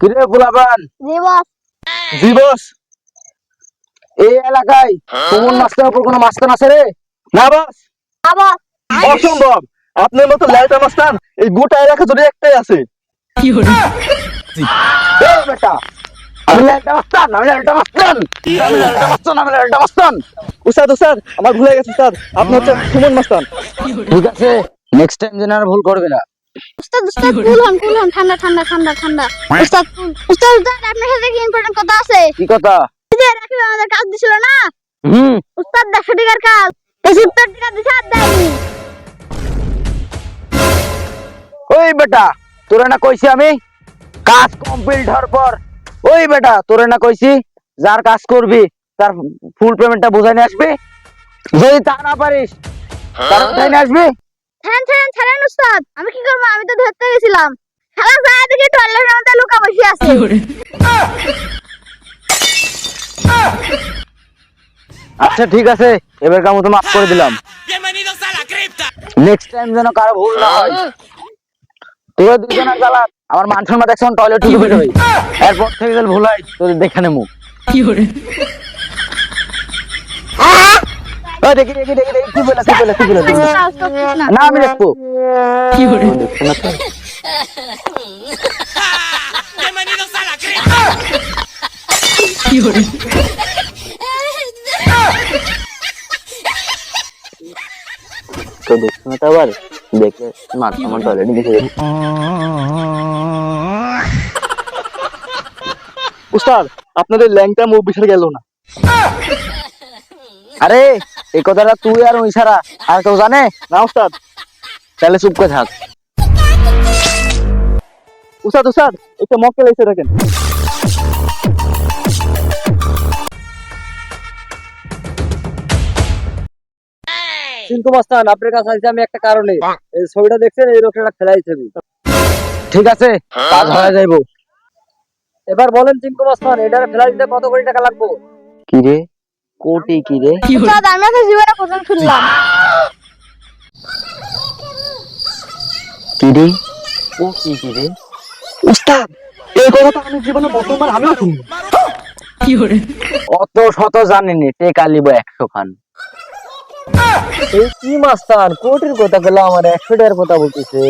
কিরে পোলাপান? জি বস। জি বস। এই এলাকায় কোন মাস্টার উপর কোনো মাস্টার আছে রে? না বস, বস অসম্ভব। আপনার মতো ল্যাটা মাস্টার এই গোটা এলাকা জুড়ে একটাই আছে। এই বেটা, আমি ল্যাটা মাস্টার, আমি ল্যাটা মাস্টার, আমি ল্যাটা মাস্টার, আমি ল্যাটা মাস্টার। উস্তাদ উস্তাদ, আমার ভুলে গেছে উস্তাদ, আপনি হচ্ছে সুমন মাস্টার। ঠিক আছে, নেক্সট টাইম যেন আর ভুল করবে না। উস্তাদ উস্তাদ কুল হন ঠান্ডা ঠান্ডা ঠান্ডা ঠান্ডা। উস্তাদ উস্তাদ উস্তাদ আপনার সাথে কি ইম্পর্টেন্ট কথা আছে? কি কথা? এই যে রাকিব আমাদের কাজ দিছিল না, হুম, উস্তাদ 150 টাকার কাজ 70 টাকা দিছে আর দেয়নি। ওই বেটা, তোরে না কইছি আমি কাজ কমপ্লিট হওয়ার পর, ওই বেটা তোরে না কইছি যার কাজ করবি তার ফুল পেমেন্টটা বুঝাই নিয়ে আসবি। যদি তা না পারিস তার উঠাই নিয়ে আসবি। ছাড়েন উস্তাদ, আমি কি করব? আমি তো ধরতে গেছিলাম। খালা যায় দেখি টয়লেটের মধ্যে লুকা বসে আছে। আচ্ছা ঠিক আছে, এবার কাম তো মাফ করে দিলাম। নেক্সট টাইম যেন কারো ভুল না হয়। তোরা দুজনের জ্বালা আমার মান সম্মান দেখছেন, টয়লেট ঢুকে বের হই। এরপর থেকে যদি ভুল হয় তোদের দেখে নেবো। দেখি দেখি দেখি দেখি কি বলে কি বলে কি বলে কাজ করছিস না। না আমি দেখবো। দেখছো না তো? Bienvenidos a la cripta. তো দেখছো না তো আবার দেখে মান সম্মান টয়লেটে দেখে যাবো। উস্তাদ, আপনাদের ল্যাংটা মুখ বিছার গেল না। আরে এই কথাটা তুই আর ওই ছাড়া আর কেউ জানে না উস্তাদ? তাহলে চুপ করে থাক। উস্তাদ উস্তাদ, একটা মক্কেল এসে দেখেন। চিন্তু মাস্তান, আপনার কাছে আইছি আমি একটা কারণে। এই ছবিটা দেখছেন, এই রোগটা ফেলাই ছবি। ঠিক আছে, কাজ হয়ে যাইবো। এবার বলেন চিন্তু মাস্তান, এটার ফেলাই দিতে কত কোটি টাকা লাগবে? কি রে, কোটি কি রে? উস্তাদ আমি তো জীবনে প্রথম শুনলাম। কি রে, কোটি কি রে? উস্তাদ, এই কথা তো আমি জীবনে প্রথমবার আমিও শুনলাম। অত শত জানিনি, টেকা লিব 100 খান। এই কি মাস্তান, কোটির কথা বলে আমার 100 টাকার কথা বলতেছে।